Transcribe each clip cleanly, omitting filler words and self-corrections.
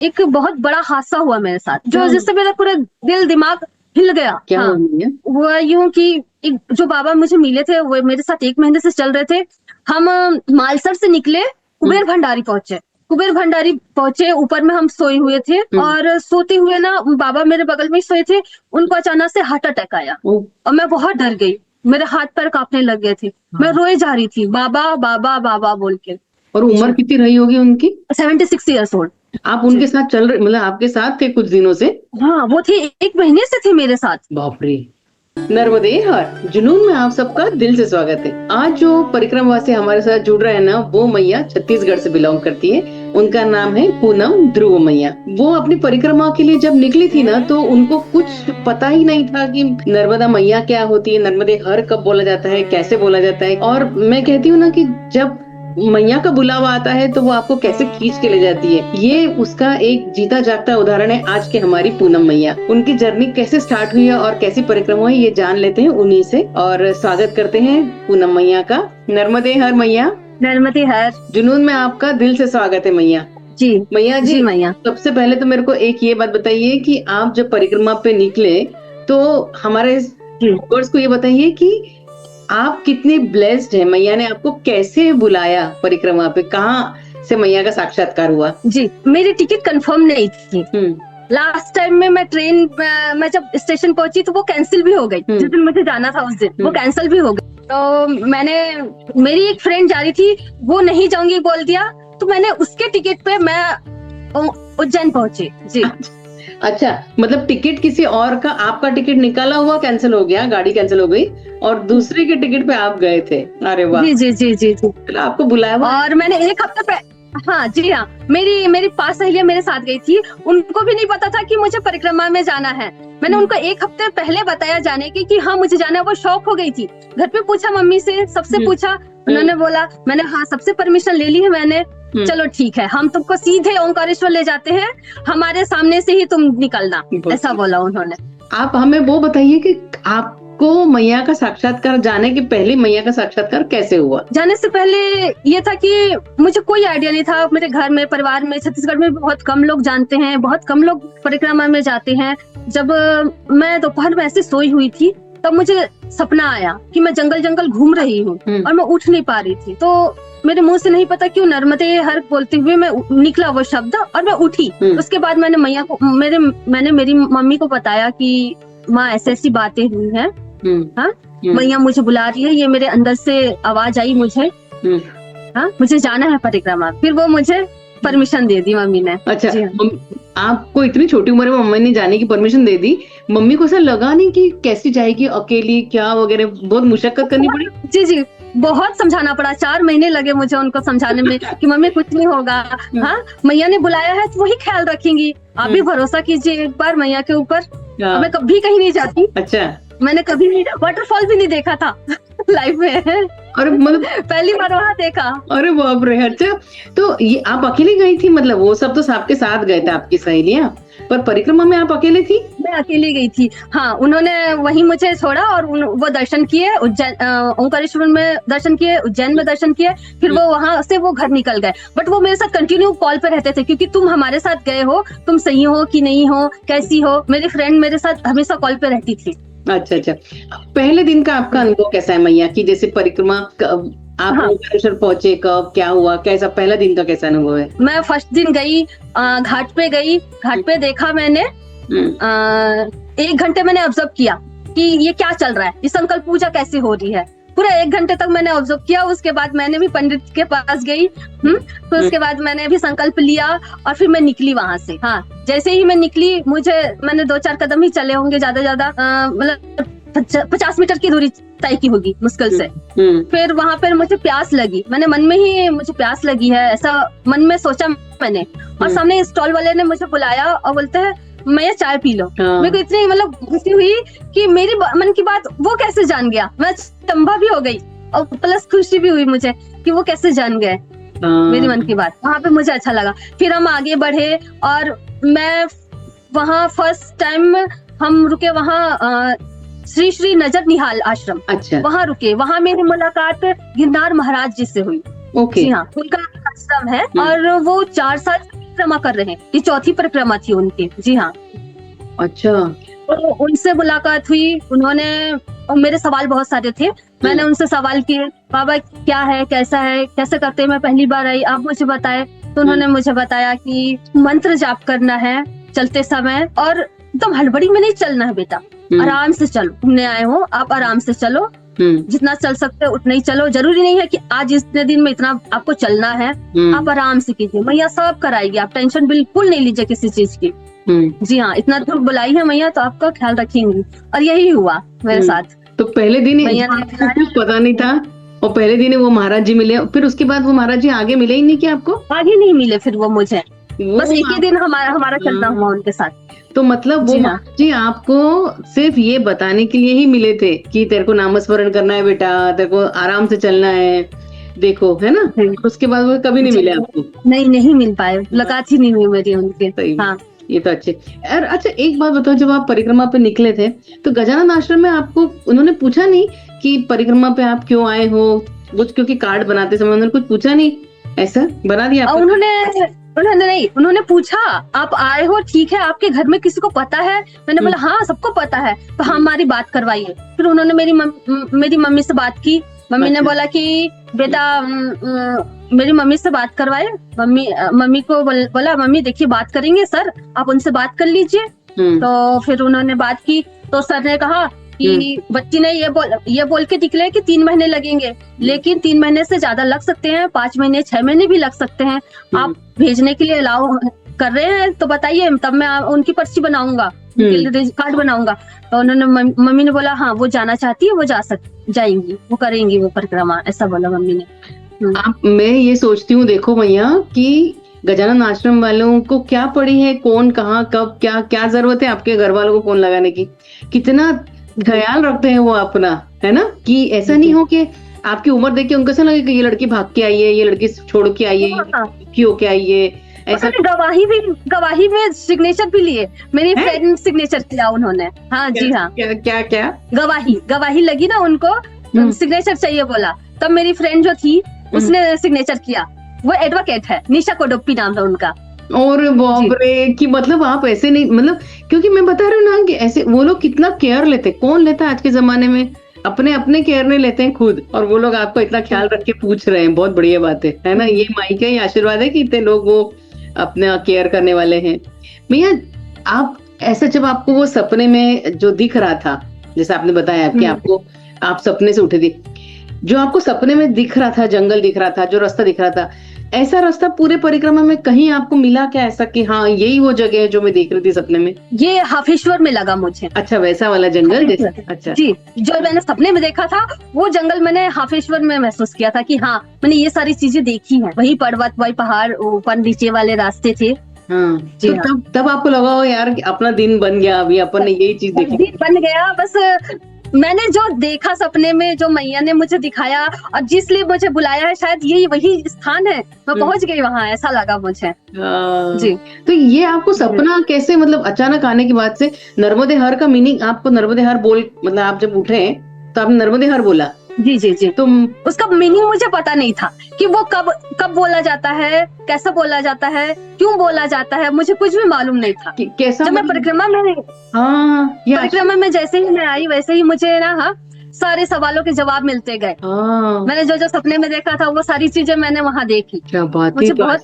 एक बहुत बड़ा हादसा हुआ मेरे साथ, क्या? जिससे मेरा पूरा दिल दिमाग हिल गया। क्या हाँ, हुआ मैया? वो यूं कि एक जो बाबा मुझे मिले थे वो मेरे साथ 1 महीने से चल रहे थे। हम मालसर से निकले, कुबेर भंडारी पहुंचे। कुबेर भंडारी पहुंचे, ऊपर में हम सोए हुए थे और सोते हुए ना बाबा मेरे बगल में ही सोए थे। उनको अचानक से हार्ट अटैक आया और मैं बहुत डर गई। मेरे हाथ पैर कांपने लग गए थे। मैं रोए जा रही थी, बाबा बाबा बाबा बोल के। और उम्र कितनी रही होगी उनकी? 76 ईयर्स ओल्ड। आप उनके साथ चल रहे, मतलब आपके साथ थे कुछ दिनों से? हाँ, वो थे, 1 महीने से थे मेरे साथ। बाप रे। नर्मदे हर जुनून में आप सबका दिल से स्वागत है। आज जो परिक्रमवासी हमारे साथ जुड़ रहे हैं ना, वो मैया छत्तीसगढ़ से बिलोंग करती है। उनका नाम है पूनम ध्रुव मैया। वो अपनी परिक्रमा के लिए जब निकली थी ना, तो उनको कुछ पता ही नहीं था कि नर्मदा मैया क्या होती है, नर्मदे हर कब बोला जाता है, कैसे बोला जाता है। और मैं कहती हूँ ना कि जब मैया का बुलावा आता है तो वो आपको कैसे खींच के ले जाती है। ये उसका एक जीता जागता उदाहरण है आज के हमारी पूनम मैया। उनकी जर्नी कैसे स्टार्ट हुई है और कैसी परिक्रमा हुई, ये जान लेते हैं उन्हीं से। और स्वागत करते हैं पूनम मैया का। नर्मदे हर मैया। नर्मदे हर। जुनून में आपका दिल से स्वागत है मैया। जी मैया जी, मैया। सबसे पहले तो मेरे को एक ये बात बताइए कि आप जब परिक्रमा पे निकले तो हमारे व्यूअर्स को ये बताइए कि आप कितने ब्लेस्ड हैं। मैया ने आपको कैसे बुलाया परिक्रमा पे, कहाँ से मैया का साक्षात्कार हुआ? जी, मेरी टिकट कंफर्म नहीं थी। लास्ट टाइम में मैं ट्रेन मैं जब स्टेशन पहुंची तो वो कैंसिल भी हो गई। जिस दिन मुझे जाना था उस दिन वो कैंसिल भी हो गई। तो मेरी एक फ्रेंड जा रही थी, वो नहीं जाऊंगी बोल दिया, तो मैंने उसके टिकट पे मैं उज्जैन पहुंची। जी। अच्छा, मतलब टिकट किसी और का, आपका टिकट निकाला हुआ कैंसिल हो गया, गाड़ी कैंसिल हो गई और दूसरे के टिकट पे आप गए थे। अरे वाह। जी जी जी जी जी। आपको बुलाया हुआ? और मैंने 1 हफ्ते हाँ जी हाँ, मेरी पास सहेलियां मेरे साथ गई थी। उनको भी नहीं पता था कि मुझे परिक्रमा में जाना है। मैंने उनको 1 हफ्ते पहले बताया जाने की कि हाँ मुझे जाना है। वो शौक हो गई थी। घर पे पूछा, मम्मी से, सबसे पूछा। उन्होंने बोला, मैंने हाँ सबसे परमिशन ले ली है मैंने। चलो ठीक है, हम तुमको सीधे ओंकारेश्वर ले जाते हैं, हमारे सामने से ही तुम निकलना, ऐसा बोला उन्होंने। आप हमें वो बताइए कि आपको मैया का साक्षात्कार, जाने के पहले मैया का साक्षात्कार कैसे हुआ? जाने से पहले ये था कि मुझे कोई आइडिया नहीं था। मेरे घर में, परिवार में, छत्तीसगढ़ में बहुत कम लोग जानते हैं, बहुत कम लोग परिक्रमा में जाते हैं। जब मैं दोपहर में ऐसे सोई हुई थी तब मुझे सपना आया कि मैं जंगल जंगल घूम रही हूँ और मैं उठ नहीं पा रही थी। तो मेरे मुंह से नहीं पता क्यों नर्मदे हर बोलते हुए मैं निकला वो शब्द और मैं उठी। उसके बाद मैंने मैया को मैंने मेरी मम्मी को बताया कि माँ ऐसी बातें हुई हैं। हाँ, मैया मुझे बुला रही है, ये मेरे अंदर से आवाज आई मुझे। हाँ, मुझे जाना है परिक्रमा। फिर वो मुझे परमिशन दे दी मम्मी ने। अच्छा, आपको इतनी छोटी उम्र में मम्मी ने जाने की परमिशन दे दी। मम्मी को ऐसा लगा नहीं कि कैसी जाएगी अकेली, क्या वगैरह, बहुत मुशक्कत करनी पड़ी? जी जी, बहुत समझाना पड़ा। 4 महीने लगे मुझे उनको समझाने में कि मम्मी कुछ नहीं होगा। हाँ, मैया ने बुलाया है तो वही ख्याल रखेंगी, आप भी भरोसा कीजिए एक बार मैया के ऊपर। मैं कभी कहीं नहीं जाती। अच्छा, मैंने कभी नहीं वाटरफॉल भी नहीं देखा था लाइफ में। अरे मतलब पहली बार वहाँ देखा। अरे बाप रे। अच्छा, तो ये आप अकेली गई थी? मतलब वो सब तो आपके साथ गए थे, आपकी सहेलियां, पर परिक्रमा में आप अकेले थी? मैं अकेली गई थी। हाँ, उन्होंने वहीं मुझे छोड़ा और वो दर्शन किए, उज्जैन ओंकारेश्वर में दर्शन किए, उज्जैन में दर्शन किए। फिर वो वहां से वो घर निकल गए। बट वो मेरे साथ कंटिन्यू कॉल पे रहते थे, क्योंकि तुम हमारे साथ गए हो, तुम सही हो कि नहीं हो, कैसी हो। मेरी फ्रेंड मेरे साथ हमेशा कॉल पे रहती थी। अच्छा अच्छा, पहले दिन का आपका अनुभव कैसा है मैया की? जैसे परिक्रमा आप ओंकारेश्वर पहुंचे, कब, क्या हुआ, कैसा पहला दिन का कैसा अनुभव है? मैं फर्स्ट दिन गई, घाट पे देखा मैंने। 1 घंटे मैंने ऑब्जर्व किया कि ये क्या चल रहा है, ये संकल्प पूजा कैसे हो रही है। पूरा 1 घंटे तक मैंने ऑब्जर्व किया। उसके बाद मैंने भी पंडित के पास गई। फिर उसके बाद मैंने भी संकल्प लिया और फिर मैं निकली वहां से। हाँ, जैसे ही मैं निकली, मैंने 2-4 कदम ही चले होंगे, ज्यादा मतलब 50 मीटर की दूरी तय की होगी मुश्किल से। फिर वहां पर मुझे प्यास लगी। मैंने मन में ही, मुझे प्यास लगी है ऐसा मन में सोचा मैंने। और सामने स्टॉल वाले ने मुझे बुलाया और बोलते हैं मैया चाय पी लो। मेरे को इतनी मतलब खुशी हुई कि मेरी मन की बात वो कैसे जान गया। मैं चंबा भी हो गई और प्लस खुशी भी हुई मुझे कि वो कैसे जान गए मेरी मन की बात। वहां पे मुझे अच्छा लगा। फिर हम आगे बढ़े और मैं वहाँ फर्स्ट टाइम हम रुके वहाँ श्री श्री नजर निहाल आश्रम। अच्छा, वहाँ रुके। वहाँ मेरी मुलाकात गिरनार महाराज जी से हुई। ओके। जी हाँ, उनका आश्रम है और वो 4 साल परिक्रमा कर रहे हैं, ये चौथी परिक्रमा थी उनकी। जी हाँ। अच्छा। तो उनसे मुलाकात हुई, उन्होंने, और मेरे सवाल बहुत सारे थे, मैंने उनसे सवाल किए, बाबा क्या है, कैसा है, कैसे करते हैं, मैं पहली बार आई, आप मुझे बताएं। तो उन्होंने मुझे बताया कि मंत्र जाप करना है चलते समय, और एकदम हड़बड़ी में नहीं चलना है बेटा, आराम से चलो, घूमने आए हो आप, आराम से चलो, जितना चल सकते हो उतना ही चलो, जरूरी नहीं है कि आज इतने दिन में इतना आपको चलना है, आप आराम से कीजिए, मैया सब कराएगी, आप टेंशन बिल्कुल नहीं लीजिए किसी चीज की। जी हाँ, इतना दूर बुलाई है मैया तो आपका ख्याल रखेंगी, और यही हुआ मेरे साथ। तो पहले दिन मैया ने कुछ पता नहीं था, और पहले दिन वो महाराज जी मिले, फिर उसके बाद वो महाराज जी आगे मिले ही नहीं क्या आपको? आगे नहीं मिले फिर वो मुझे, बस एक ही दिन हमारा चलना हुआ उनके साथ। तो मतलब वो महाराज जी आपको सिर्फ ये बताने के लिए ही मिले थे कि तेरे को नामस्मरण करना है बेटा, तेरे को आराम से चलना है, देखो, है ना? उसके बाद वो कभी नहीं मिले आपको? नहीं मिल पाए, मुलाकात ही नहीं हुई मेरी उनके। हाँ, ये तो अच्छे। और अच्छा एक बात बताओ, जब आप परिक्रमा पे निकले थे तो गजानन आश्रम में आपको उन्होंने पूछा नहीं कि परिक्रमा पे आप क्यों आए हो? वो क्योंकि कार्ड बनाते समय उन्होंने कुछ पूछा नहीं, ऐसा बना दिया आपको? उन्होंने पूछा आप आए हो, ठीक है, आपके घर में किसी को पता है? मैंने बोला हाँ सबको पता है, तो हमारी बात करवाइए। फिर उन्होंने मेरी मम्मी से बात की, मम्मी ने बोला कि बेटा मेरी मम्मी से बात करवाए। मम्मी को बोला मम्मी देखिए बात करेंगे सर, आप उनसे बात कर लीजिए। तो फिर उन्होंने बात की, तो सर ने कहा कि बच्ची ने ये बोल के निकले कि 3 महीने लगेंगे, लेकिन 3 महीने से ज्यादा लग सकते हैं, 5 महीने 6 महीने भी लग सकते हैं। आप भेजने के लिए अलाउ कर रहे हैं तो बताइए, तब मैं उनकी पर्ची बनाऊंगा, कार्ड बनाऊंगा। तो उन्होंने मम्मी ने बोला हाँ वो जाना चाहती है, वो जाएंगी, वो करेंगी वो परिक्रमा, ऐसा बोला मम्मी ने। मैं ये सोचती हूँ, देखो भैया, कि गजानन आश्रम वालों को क्या पड़ी है, कौन कहाँ कब क्या जरूरत है आपके घर वालों को फोन लगाने की, कितना ख्याल रखते हैं वो अपना, है ना? कि ऐसा नहीं हो कि आपकी उम्र देख के उनको ऐसा लगे कि ये लड़की भाग के आई है, ये लड़की छोड़ के आई है, क्यों के आई है, ऐसा। गवाही में सिग्नेचर भी लिए, मेरी फ्रेंड सिग्नेचर किया उन्होंने। हाँ जी हाँ, क्या गवाही लगी ना उनको, सिग्नेचर चाहिए बोला, तब मेरी फ्रेंड जो थी उसने सिग्नेचर किया। वो एडवोकेट है, निशा कोडप्पी नाम है उनका। और बाप रे, कि मतलब आप ऐसे नहीं, मतलब क्योंकि मैं बता रही हूँ ना कि ऐसे वो लोग कितना केयर लेते, कौन लेता है आज के जमाने में, अपने केयर नहीं लेते हैं खुद, और वो लोग आपको इतना ख्याल रख के पूछ रहे हैं, बहुत बढ़िया बात है ना? ये माई का ही आशीर्वाद है कि इतने लोग वो अपना केयर करने वाले हैं। भैया आप ऐसा, जब आपको वो सपने में जो दिख रहा था, जैसे आपने बताया कि आपको, आप सपने से उठे थे, जो आपको सपने में दिख रहा था, जंगल दिख रहा था, जो रास्ता दिख रहा था, ऐसा रास्ता पूरे परिक्रमा में कहीं आपको मिला क्या ऐसा कि हाँ यही वो जगह है जो मैं देख रही थी सपने में? ये हाफेश्वर में लगा मुझे। अच्छा, वैसा वाला जंगल जैसे? अच्छा जी, जो मैंने सपने में देखा था वो जंगल मैंने हाफेश्वर में महसूस किया था कि हाँ मैंने ये सारी चीजें देखी हैं, वही पर्वत, वही पहाड़, ऊपर नीचे वाले रास्ते थे। हाँ, तो हाँ। तब आपको लगा हो यार अपना दिन बन गया, अभी अपन ने यही चीज देखी, दिन बन गया। बस मैंने जो देखा सपने में, जो मैया ने मुझे दिखाया और जिसलिए मुझे बुलाया है, शायद यही वही स्थान है, मैं पहुंच गई वहां, ऐसा लगा मुझे। जी। तो ये आपको सपना कैसे, मतलब अचानक आने की बात से, नर्मदे हर का मीनिंग आपको, नर्मदे हर बोल, मतलब आप जब उठे तो आपने नर्मदे हर बोला? जी जी जी। तो उसका मीनिंग मुझे पता नहीं था कि वो कब बोला जाता है, कैसा बोला जाता है, क्यों बोला जाता है, मुझे कुछ भी मालूम नहीं था। कैसा? जब मैं परिक्रमा में जैसे ही मैं आई, वैसे ही मुझे ना सारे सवालों के जवाब मिलते गए। मैंने जो सपने में देखा था वो सारी चीजें मैंने वहाँ देखी। क्या बात है, मुझे बहुत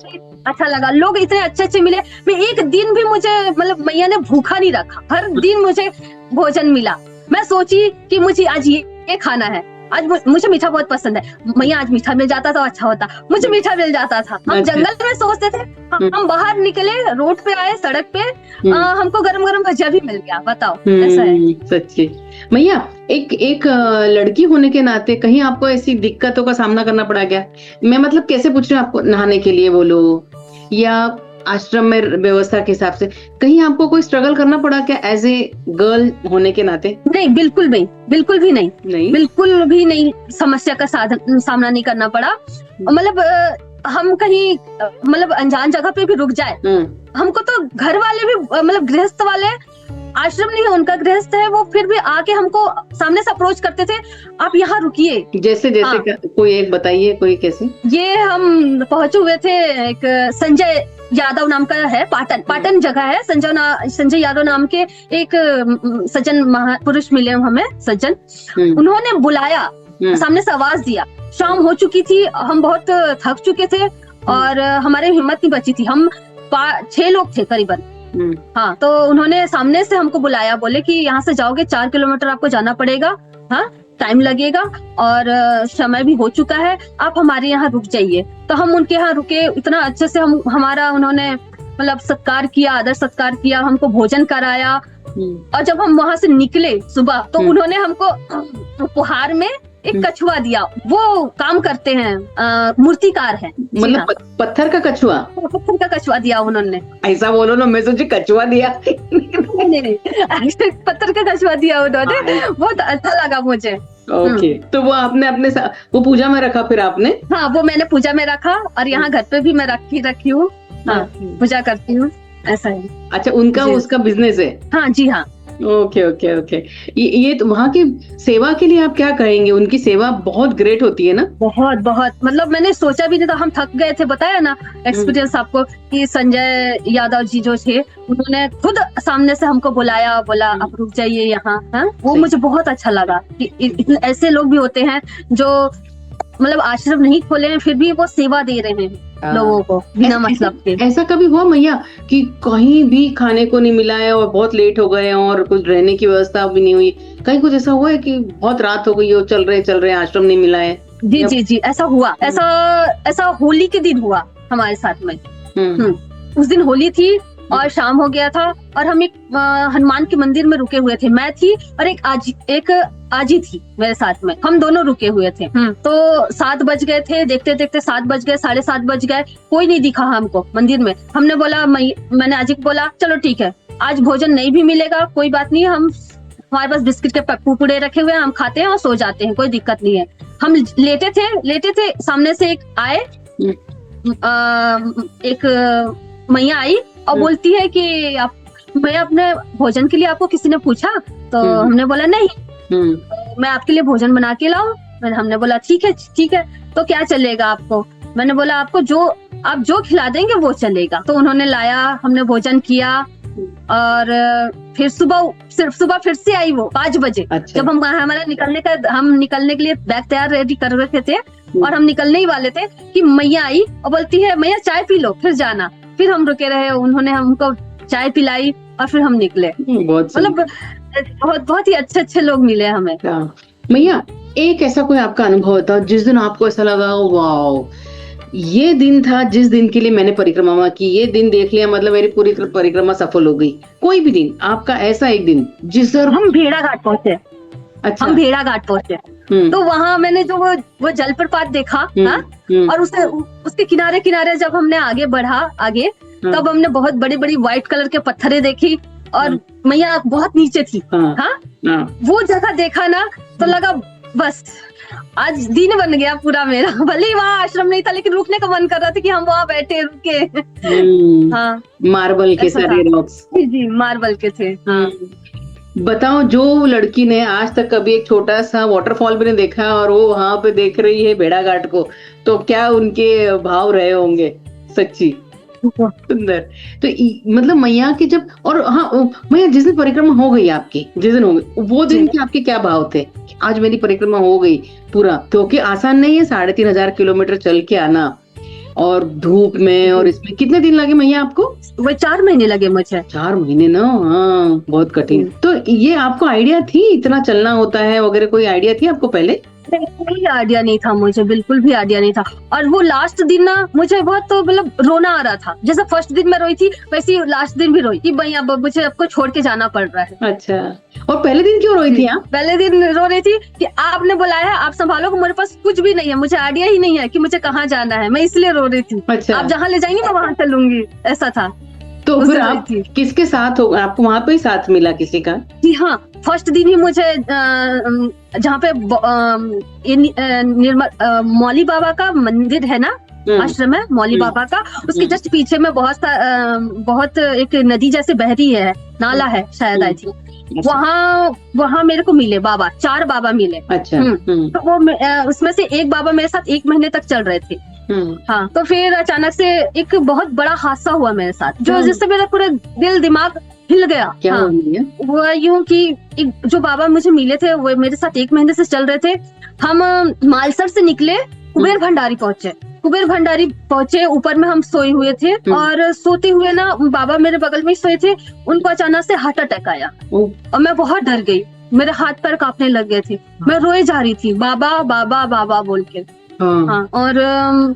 अच्छा लगा, लोग इतने अच्छे मिले। मैं एक दिन भी मुझे, मतलब मैया ने भूखा नहीं रखा, हर दिन मुझे भोजन मिला। मैं सोची कि मुझे आज ये खाना है, आज मुझे मीठा बहुत पसंद है, मैया आज मीठा मिल जाता तो अच्छा होता, मुझे मीठा मिल जाता था। हम जंगल में सोचते थे, हम बाहर निकले, रोड पे आए, सड़क पे, हमको गरम गरम भजिया भी मिल गया। बताओ, ऐसा है सच्ची। मैया एक लड़की होने के नाते कहीं आपको ऐसी दिक्कतों का सामना करना पड़ा क्या? मैं मतलब कैसे पूछ रही हूँ, आपको नहाने के लिए बोलो या आश्रम में व्यवस्था के हिसाब से, कहीं आपको कोई स्ट्रगल करना पड़ा क्या एज ए गर्ल होने के नाते? नहीं, बिल्कुल भी नहीं, बिल्कुल भी नहीं, समस्या का सामना नहीं करना पड़ा। मतलब हम कहीं, मतलब अनजान जगह पे भी रुक जाए, हमको तो घर वाले भी, मतलब गृहस्थ वाले, आश्रम नहीं है उनका, गृहस्थ है वो, फिर भी आके हमको सामने से अप्रोच करते थे, आप यहाँ रुकिए। जैसे कोई एक बताइए, कोई कैसे? ये हम पहुंचे हुए थे एक यादव नाम का है, पाटन जगह है। संजय यादव नाम के एक सज्जन महापुरुष मिले हमें, सज्जन। उन्होंने बुलाया, सामने से आवाज दिया। शाम हो चुकी थी, हम बहुत थक चुके थे और हमारे हिम्मत नहीं बची थी। हम 6 लोग थे करीबन। हाँ, तो उन्होंने सामने से हमको बुलाया, बोले कि यहाँ से जाओगे 4 किलोमीटर आपको जाना पड़ेगा, हाँ टाइम लगेगा और समय भी हो चुका है, आप हमारे यहाँ रुक जाइए। तो हम उनके यहाँ रुके। इतना अच्छे से हमारा उन्होंने मतलब सत्कार किया, आदर सत्कार किया, हमको भोजन कराया। और जब हम वहां से निकले सुबह, तो उन्होंने हमको उपहार में एक कछुआ दिया। वो काम करते हैं, मूर्तिकार है, मतलब पत्थर का कछुआ? पत्थर का कछुआ दिया उन्होंने। ऐसा बोलो ना, मैं सोची कछुआ दिया। नहीं, पत्थर का कछुआ दिया उन्होंने। बहुत अच्छा लगा मुझे। ओके, तो वो आपने अपने वो पूजा में रखा फिर आपने? हाँ, वो मैंने पूजा में रखा और यहाँ घर पे भी मैं रखी हूँ। हाँ, पूजा करती हूँ, ऐसा है। अच्छा, उनका उसका बिजनेस है? हाँ जी, हाँ। Okay okay okay. ये तो वहाँ की सेवा के लिए आप क्या कहेंगे? उनकी सेवा बहुत ग्रेट होती है ना? बहुत बहुत, मतलब मैंने सोचा भी नहीं था। हम थक गए थे, बताया ना एक्सपीरियंस आपको, कि संजय यादव जी जो थे, उन्होंने खुद सामने से हमको बुलाया, बोला आप रुक जाइए यहाँ। वो मुझे बहुत अच्छा लगा कि ऐसे लोग भी होते हैं जो मतलब आश्रम नहीं खोले हैं, फिर भी वो सेवा दे रहे हैं लोगों को बिना मतलब के। ऐसा कभी हुआ मैया कि कहीं भी खाने को नहीं मिला है और बहुत लेट हो गए और कुछ रहने की व्यवस्था भी नहीं हुई? कहीं कुछ ऐसा हुआ है कि बहुत रात हो गई हो, चल रहे आश्रम नहीं मिला है? जी जी जी, ऐसा हुआ। ऐसा होली के दिन हुआ हमारे साथ में। उस दिन होली थी और शाम हो गया था और हम एक हनुमान के मंदिर में रुके हुए थे। मैं थी और एक आजी थी मेरे साथ में, हम दोनों रुके हुए थे। तो 7 बज गए थे, देखते देखते 7 बज गए, 7:30 बज गए, कोई नहीं दिखा हमको मंदिर में। हमने बोला, मैंने आजी को बोला, चलो ठीक है, आज भोजन नहीं भी मिलेगा, कोई बात नहीं, हमारे पास बिस्किट के पुड़े रखे हुए हैं, हम खाते हैं और सो जाते हैं, कोई दिक्कत नहीं है। हम लेटे थे, सामने से एक आए, एक मैया आई और बोलती है कि मैं अपने भोजन के लिए आपको किसी ने पूछा? तो हमने बोला नहीं, मैं आपके लिए भोजन बना के लाऊं। हमने बोला ठीक है, तो क्या चलेगा आपको? मैंने बोला आपको आप जो खिला देंगे वो चलेगा। तो उन्होंने लाया, हमने भोजन किया और फिर सुबह फिर से आई वो 5 बजे। अच्छा। जब हम निकलने के लिए बैग तैयार रेडी कर रखे थे और हम निकलने ही वाले थे कि मैया आई और बोलती है, मैया चाय पी लो फिर जाना। फिर हम रुके रहे, उन्होंने हमको चाय पिलाई और फिर हम निकले। मतलब बहुत ही अच्छे लोग मिले हमें। मैया, एक ऐसा कोई आपका अनुभव था जिस दिन आपको ऐसा लगा, वाओ, ये दिन था जिस दिन के लिए मैंने परिक्रमा की, ये दिन देख लिया, मतलब मेरी पूरी परिक्रमा सफल हो गई? कोई भी दिन आपका ऐसा, एक दिन जिस दिन? हम भेड़ाघाट पहुंचे। अच्छा। हम भेड़ाघाट पहुंचे तो वहाँ मैंने जो वो जलप्रपात देखा। और उसके किनारे जब हमने आगे बढ़ा तब हमने बहुत बड़ी व्हाइट कलर के पत्थरें देखी और मैया बहुत नीचे थी। वो जगह देखा ना तो लगा बस आज दिन बन गया पूरा मेरा। भले ही वहाँ आश्रम नहीं था, लेकिन रुकने का मन कर रहा था कि हम वहाँ बैठे रुके। हाँ, मार्बल के सारे रॉक्स। जी, मार्बल के थे। बताओ, जो लड़की ने आज तक कभी एक छोटा सा वाटरफॉल भी नहीं देखा और वो वहां पे देख रही है भेड़ाघाट को, तो क्या उनके भाव रहे होंगे? सच्ची सुंदर। तो मतलब मैया के जब, और हाँ मैया, जिस दिन परिक्रमा हो गई आपकी, जिस दिन हो गई वो दिन के आपके क्या भाव थे? आज मेरी परिक्रमा हो गई पूरा, क्योंकि आसान नहीं है 3,500 किलोमीटर चल के आना और धूप में, और इसमें कितने दिन लगे मैया आपको? वो 4 महीने लगे मुझे। 4 महीने ना? हाँ, बहुत कठिन। तो ये आपको आइडिया थी इतना चलना होता है वगैरह? कोई आइडिया थी आपको पहले? कोई आइडिया नहीं था मुझे, बिल्कुल भी आइडिया नहीं था। और वो लास्ट दिन ना मुझे बहुत तो मतलब रोना आ रहा था। जैसे फर्स्ट दिन मैं रोई थी, वैसे ही लास्ट दिन भी रोई कि भाई अब मुझे आपको छोड़ के जाना पड़ रहा है। अच्छा, और पहले दिन क्यों रोई थी आप? पहले दिन रो रही थी कि आपने बुलाया है, आप संभालो, मेरे पास कुछ भी नहीं है, मुझे आइडिया ही नहीं है कि मुझे कहाँ जाना है, मैं इसलिए रो रही थी। अच्छा। आप जहाँ ले जाएंगे मैं वहाँ चलूंगी, ऐसा था। तो फिर आप किसके साथ हो? आपको वहाँ पे ही साथ मिला किसी का? जी हाँ, फर्स्ट दिन ही मुझे जहाँ पे मौली बाबा का मंदिर है ना, आश्रम है मौली बाबा का, उसके जस्ट पीछे में बहुत एक नदी जैसे बह रही है, नाला है शायद, आई थिंक। वहाँ मेरे को मिले बाबा, 4 बाबा मिले। अच्छा। तो वो उसमें से एक बाबा मेरे साथ 1 महीने तक चल रहे थे। हाँ, तो फिर अचानक से एक बहुत बड़ा हादसा हुआ मेरे साथ, जो हाँ। जिससे मेरा पूरा दिल दिमाग हिल गया। क्या हाँ, हुआ मैया? वो यूं कि एक जो बाबा मुझे मिले थे वो मेरे साथ 1 महीने से चल रहे थे। हम मालसर से निकले, कुबेर भंडारी पहुंचे। कुबेर भंडारी पहुंचे, ऊपर में हम सोए हुए थे और सोते हुए ना बाबा मेरे बगल में ही सोए थे, उनको अचानक से हार्ट अटैक आया और मैं बहुत डर गई, मेरे हाथ पैर कांपने लग गए थे, मैं रोए जा रही थी बाबा बाबा बाबा बोल के। हाँ, और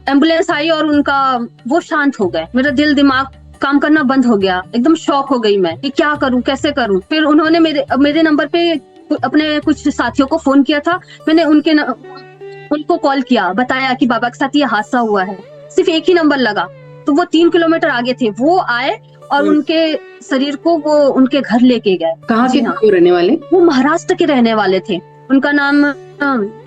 एम्बुलेंस आई और उनका वो शांत हो गए। मेरा दिल दिमाग काम करना बंद हो गया, एकदम शॉक हो गई मैं कि क्या करूं, कैसे करूं। फिर उन्होंने मेरे नंबर पे अपने कुछ साथियों को फोन किया था, मैंने उनको कॉल किया, बताया कि बाबा के साथ ये हादसा हुआ है। सिर्फ एक ही नंबर लगा, तो वो 3 किलोमीटर आगे थे, वो आए और उनके शरीर को वो उनके घर लेके गए। कहाँ के हाँ, रहने वाले? वो महाराष्ट्र के रहने वाले थे, उनका नाम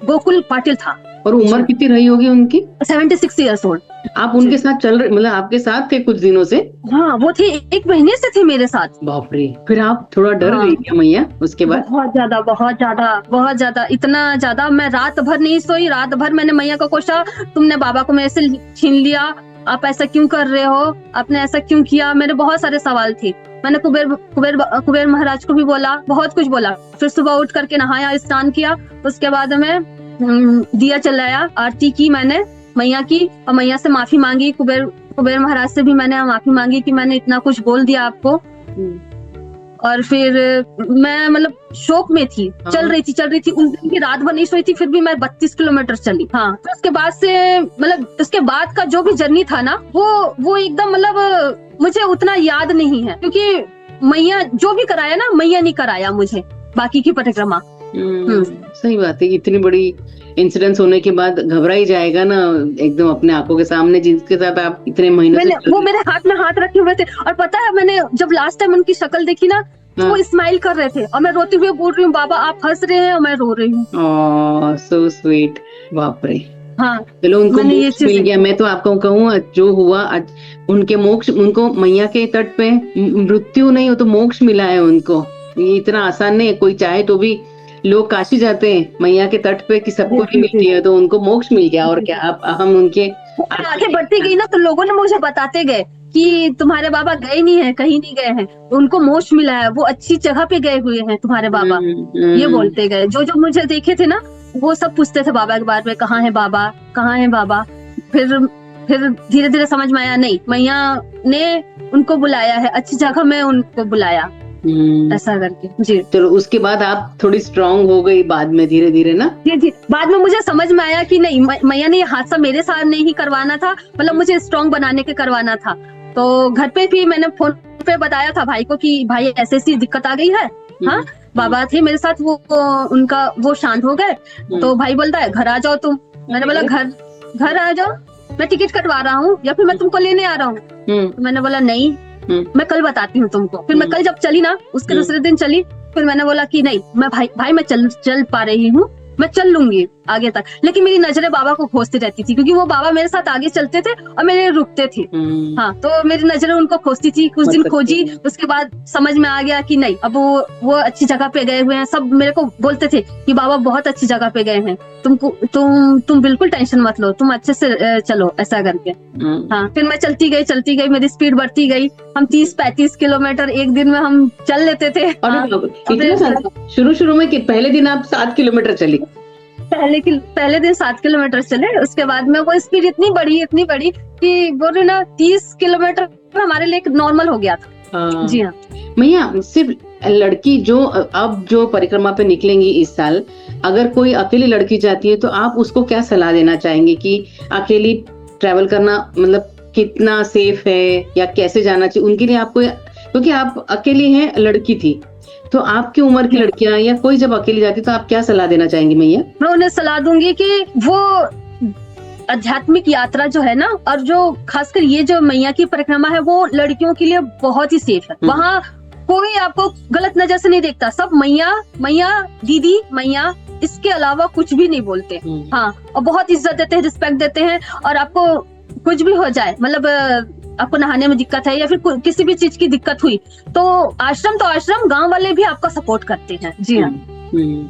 गोकुल पाटिल था। और उम्र कितनी रही होगी उनकी? 76 ईयर्स ओल्ड। आप उनके साथ चल रहे, मतलब आपके साथ थे कुछ दिनों से? हाँ, वो थे 1 महीने से थे मेरे साथ। बाप रे, फिर आप थोड़ा डर हाँ। गई क्या मैया उसके बाद? बहुत ज्यादा बहुत ज्यादा बहुत ज्यादा, इतना ज्यादा मैं रात भर नहीं सोई। रात भर मैंने मैया को कोसा, तुमने बाबा को मेरे से छीन लिया, आप ऐसा क्यों कर रहे हो, आपने ऐसा क्यों किया। मेरे बहुत सारे सवाल थे। मैंने कुबेर महाराज को भी बोला, बहुत कुछ बोला। फिर सुबह उठ करके नहाया, स्नान किया, उसके बाद में दिया जलाया, आरती की मैंने मैया की और मैया से माफी मांगी। कुबेर महाराज से भी मैंने माफी मांगी कि मैंने इतना कुछ बोल दिया आपको। और फिर मैं मतलब शोक में थी, चल रही थी। उस दिन की रात भर नहीं सोई थी, फिर भी मैं 32 किलोमीटर चली। हाँ, तो उसके बाद से मतलब उसके बाद का जो भी जर्नी था ना, वो एकदम मतलब मुझे उतना याद नहीं है, क्योंकि मैया जो भी कराया ना, मैया नहीं कराया मुझे बाकी की परिक्रमा। सही बात है, इतनी बड़ी इंसिडेंस होने के बाद घबरा ही जाएगा ना एकदम अपने आंखों के सामने, जिसके साथ आप इतने महीनों से वो मेरे हाथ में हाथ रखे हुए थे। और पता है, मैंने जब लास्ट टाइम उनकी शक्ल देखी ना, तो वो स्माइल कर रहे थे और मैं रोते हुए बोल रही हूँ, बाबा आप हंस रहे हैं और मैं रो रही हूँ। So sweet. बाप रे। हाँ, चलो, उनको मोक्ष मिल गया। मैं तो आपको कहूँ, जो हुआ आज उनके मोक्ष, उनको मैया के तट पे मृत्यु नहीं हो तो मोक्ष मिला है उनको। ये इतना आसान नहीं है, कोई चाहे तो भी लोग काशी जाते हैं मैया के तट पे कि सबको नहीं मिलती है, तो उनको मोक्ष मिल गया। और क्या, आप हम उनके आगे बढ़ती गई ना, तो लोगों ने मुझे बताते गए कि तुम्हारे बाबा गए नहीं है, कहीं नहीं गए हैं, उनको मोक्ष मिला है, वो अच्छी जगह पे गए हुए हैं तुम्हारे बाबा। ये बोलते गए। जो मुझे देखे थे ना, वो सब पूछते थे बाबा के बारे में, कहाँ है बाबा, कहाँ है बाबा। फिर धीरे धीरे समझ में आया, नहीं, मैया ने उनको बुलाया है, अच्छी जगह में उनको बुलाया, ऐसा करके। जी, तो उसके बाद आप थोड़ी स्ट्रांग हो गई बाद में, धीरे धीरे ना? जी, बाद में मुझे समझ में आया कि नहीं, मैया ने ये हादसा मेरे साथ नहीं करवाना था, मतलब मुझे स्ट्रांग बनाने के करवाना था। तो घर पे भी मैंने फोन पे बताया था भाई को कि भाई ऐसी दिक्कत आ गई है। हाँ, बाबा थे मेरे साथ, उनका वो शांत हो गए। तो भाई बोलता है घर आ जाओ तुम। मैंने बोला घर आ जाओ, मैं टिकट कटवा रहा हूँ या फिर मैं तुमको लेने आ रहा हूँ। तो मैंने बोला नहीं, मैं कल बताती हूँ तुमको। फिर मैं कल जब चली ना, उसके दूसरे दिन चली, फिर मैंने बोला कि नहीं, मैं भाई मैं चल पा रही हूँ, मैं चल लूंगी आगे तक। लेकिन मेरी नजरें बाबा को खोजती रहती थी, क्योंकि वो बाबा मेरे साथ आगे चलते थे और मेरे रुकते थे। हाँ, तो मेरी नजरें उनको खोजती थी। कुछ दिन खोजी, उसके बाद समझ में आ गया कि नहीं, अब वो अच्छी जगह पे गए हुए हैं। सब मेरे को बोलते थे कि बाबा बहुत अच्छी जगह पे गए हैं, तुम बिल्कुल टेंशन मत लो, तुम अच्छे से चलो, ऐसा करके। हाँ, फिर मैं चलती गई, मेरी स्पीड बढ़ती गई। हम 30-35 किलोमीटर एक दिन में हम चल लेते थे। शुरू में पहले दिन आप 7 किलोमीटर चली? पहले दिन 7 किलोमीटर चले। उसके बाद में वो स्पीड इतनी बढ़ी कि बोले ना 30 किलोमीटर हमारे लिए नॉर्मल हो गया था। जी हाँ मैया, सिर्फ लड़की जो परिक्रमा पे निकलेंगी इस साल, अगर कोई अकेली लड़की जाती है तो आप उसको क्या सलाह देना चाहेंगे कि अकेली ट्रैवल करना मतलब कितना सेफ है या कैसे जाना चाहिए उनके लिए? आपको, क्योंकि आप अकेली हैं, लड़की थी, तो आपकी उम्र की लड़कियां या कोई जब अकेली जाती तो आप क्या सलाह देना चाहेंगी मैया? मैं उन्हें सलाह दूंगी कि वो आध्यात्मिक यात्रा जो है ना, और जो खासकर ये जो मैया की परिक्रमा है, वो लड़कियों के लिए बहुत ही सेफ है। वहाँ कोई आपको गलत नजर से नहीं देखता, सब मैया दीदी मैया, इसके अलावा कुछ भी नहीं बोलते। हाँ, और बहुत इज्जत देते हैं, रिस्पेक्ट देते हैं। और आपको कुछ भी हो जाए, मतलब आपको नहाने में दिक्कत है या फिर किसी भी चीज की दिक्कत हुई, तो आश्रम गांव वाले भी आपका सपोर्ट करते हैं। जी हाँ।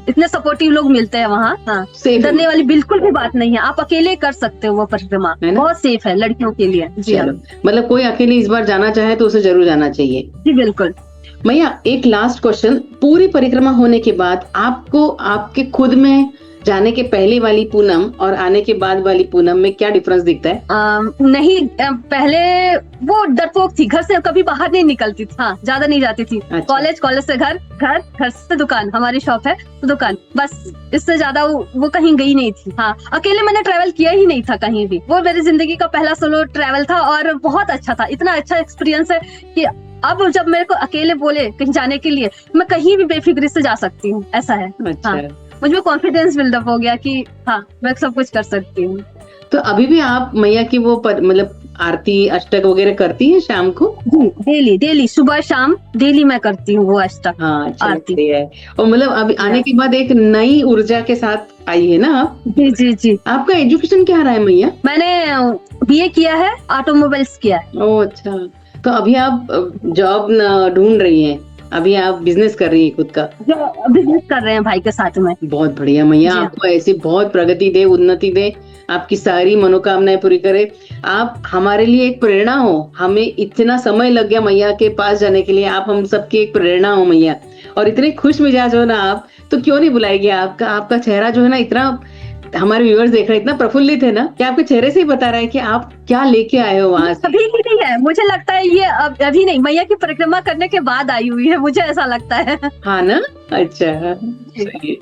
इतने सपोर्टिव लोग मिलते हैं वहाँ। हाँ, Safe है। डरने वाली बिल्कुल भी बात नहीं है, आप अकेले कर सकते हो वो परिक्रमा, है ना? बहुत सेफ है लड़कियों के लिए। जी हाँ, चलो, मतलब कोई अकेले इस बार जाना चाहे तो उसे जरूर जाना चाहिए। जी बिल्कुल। मैया एक लास्ट क्वेश्चन, पूरी परिक्रमा होने के बाद आपको आपके खुद में जाने के पहले वाली पूनम और आने के बाद वाली पूनम में क्या डिफरेंस दिखता है? नहीं, पहले वो डरपोक थी, घर से कभी बाहर नहीं निकलती थी। हाँ, ज्यादा नहीं जाती थी। अच्छा। कॉलेज से घर, घर से दुकान, हमारी शॉप है तो दुकान, बस इससे ज्यादा वो कहीं गई नहीं थी। हाँ, अकेले मैंने ट्रैवल किया ही नहीं था कहीं भी। वो मेरी जिंदगी का पहला सोलो ट्रैवल था और बहुत अच्छा था। इतना अच्छा एक्सपीरियंस है कि अब जब मेरे को अकेले बोले कहीं जाने के लिए, मैं कहीं भी बेफिक्री से जा सकती हूँ, ऐसा है। अच्छा। हाँ, मुझे कॉन्फिडेंस बिल्डअप हो गया कि हाँ, मैं सब कुछ कर सकती हूँ। तो अभी भी आप मैया की वो मतलब आरती अष्टक वगैरह करती हैं शाम को? जी, डेली सुबह शाम डेली मैं करती हूँ वो अष्टक। हाँ, आरती है। और मतलब अभी आने के बाद एक नई ऊर्जा के साथ आई है ना आप? जी। आपका एजुकेशन क्या रहा है मैया? मैंने बीए किया है, ऑटोमोबाइल्स किया है। ओह अच्छा, तो अभी आप जॉब ढूंढ रही हैं, अभी आप बिजनेस कर रही हैं खुद का? जो बिजनेस कर रहे हैं भाई के साथ में। बहुत बढ़िया मैया, जी हाँ। आपको ऐसी बहुत प्रगति दे, उन्नति दे, आपकी सारी मनोकामनाएं पूरी करे। आप हमारे लिए एक प्रेरणा हो, हमें इतना समय लग गया मैया के पास जाने के लिए, आप हम सबकी एक प्रेरणा हो मैया। और इतने खुश मिजाज हो ना आप, तो क्यों नहीं बुलाएगी? आपका चेहरा जो है ना, इतना हमारे व्यूअर्स देख रहे हैं, इतना प्रफुल्लित है ना कि आपके चेहरे से ही बता रहा है कि आप क्या लेके आए हो वहां से। अभी ही नहीं है, मुझे लगता है ये अभी नहीं, मैया की परिक्रमा करने के बाद आई हुई है, मुझे ऐसा लगता है। हाँ ना, अच्छा सही है।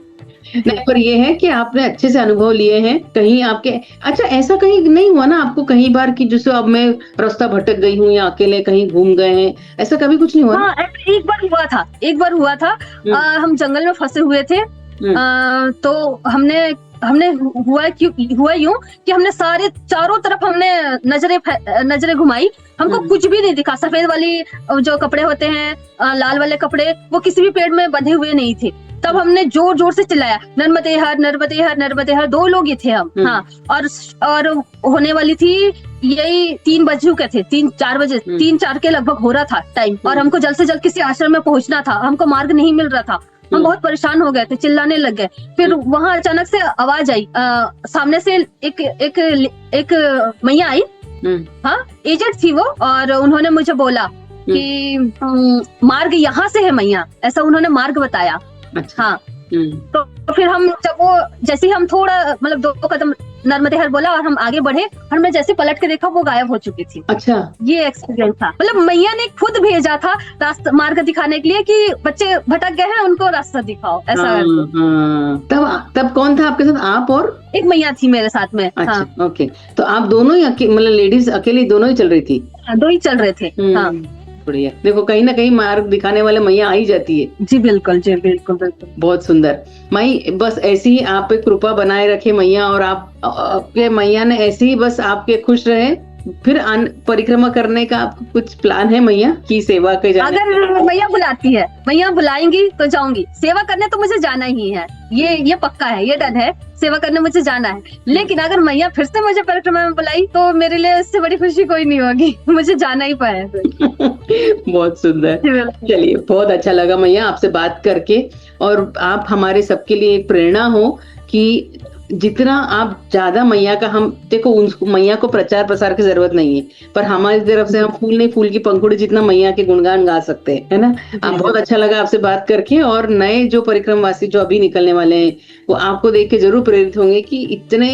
नहीं, पर ये है कि आपने अच्छे से अनुभव लिए हैं। कहीं आपके अच्छा ऐसा कहीं नहीं हुआ ना आपको कहीं बार कि जैसे अब मैं रास्ता भटक गई हूँ या अकेले कहीं घूम गए हैं, ऐसा कभी कुछ नहीं हुआ? हाँ, एक बार हुआ था। हम जंगल में फंसे हुए थे। तो हमने हुआ यूं कि हमने सारे चारों तरफ हमने नजरें घुमाई, हमको कुछ भी नहीं दिखा। सफेद वाली जो कपड़े होते हैं, लाल वाले कपड़े, वो किसी भी पेड़ में बंधे हुए नहीं थे। तब हमने जोर जोर से चिल्लाया, नर्मदे हर नर्मदे हर नर्मदे हर। 2 लोग ही थे हम। हाँ, और होने वाली थी यही 3 बज चुके थे, 3-4 बजे, 3-4 के लगभग हो रहा था टाइम। और हमको जल्द से जल्द किसी आश्रम में पहुंचना था, हमको मार्ग नहीं मिल रहा था। हम बहुत परेशान हो गए थे, चिल्लाने लग गए। फिर वहां अचानक से आवाज आई, सामने से एक मैया आई। हाँ, एजेंट थी वो, और उन्होंने मुझे बोला कि मार्ग यहाँ से है मैया, ऐसा उन्होंने मार्ग बताया। अच्छा। हाँ, तो फिर हम जब वो जैसे ही हम थोड़ा मतलब 2 कदम नर्मदे हर बोला और हम आगे बढ़े, और मैं जैसे पलट के देखा वो गायब हो चुकी थी। अच्छा, ये एक्सपीरियंस था। मतलब मैया ने खुद भेजा था रास्ता, मार्ग दिखाने के लिए कि बच्चे भटक गए हैं, उनको रास्ता दिखाओ, ऐसा। तब कौन था आपके साथ? आप और एक मैया थी मेरे साथ में। अच्छा, हाँ। ओके। तो आप दोनों ही मतलब लेडीज अकेली दोनों ही चल रही थी? 2 ही चल रहे थे। हाँ, बढ़िया। देखो कहीं ना कहीं मार्ग दिखाने वाले मैया आ ही जाती है। जी बिल्कुल, जी बिल्कुल बिल्कुल। बहुत सुंदर माई, बस ऐसी ही आप पे कृपा बनाए रखे मैया, और आपके मैया ने ऐसे ही बस आपके खुश रहे। फिर परिक्रमा करने का आपको कुछ प्लान है मैया की सेवा के जाने? अगर मैया बुलाती है, मैया बुलाएंगी तो जाऊंगी। सेवा करने तो मुझे जाना ही है, ये पक्का है, ये डन है, सेवा करने मुझे जाना है। लेकिन अगर मैया फिर से मुझे परिक्रमा में बुलाई तो मेरे लिए इससे बड़ी खुशी कोई नहीं होगी, मुझे जाना ही पड़ेगा। बहुत सुंदर। चलिए, बहुत अच्छा लगा मैया आपसे बात करके, और आप हमारे सबके लिए एक प्रेरणा हो कि जितना आप ज्यादा मैया का, हम देखो मैया को प्रचार प्रसार की जरूरत नहीं है, पर हमारी तरफ से हम फूल की पंखुड़ी जितना मैया के गुणगान गा सकते हैं, है ना? आप बहुत अच्छा लगा आपसे बात करके, और नए जो परिक्रमवासी जो अभी निकलने वाले हैं वो आपको देख के जरूर प्रेरित होंगे कि इतने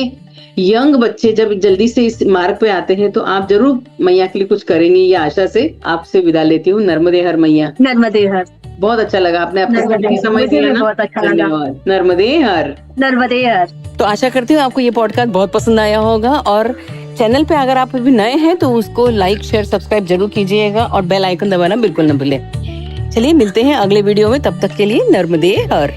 यंग बच्चे जब जल्दी से इस मार्ग पे आते हैं तो आप जरूर मैया के लिए कुछ करेंगे, ये आशा से आपसे विदा लेती हूँ। नर्मदे हर मैया। नर्मदे हर। बहुत अच्छा लगा, आपने अपने समय दिया ना, बहुत अच्छा लगा। नर्मदे हर। नर्मदे हर। तो आशा करती हूँ आपको ये पॉडकास्ट बहुत पसंद आया होगा, और चैनल पे अगर आप अभी नए हैं तो उसको लाइक शेयर सब्सक्राइब जरूर कीजिएगा, और बेल आइकन दबाना बिल्कुल न भूलें। चलिए मिलते हैं अगले वीडियो में, तब तक के लिए नर्मदे हर।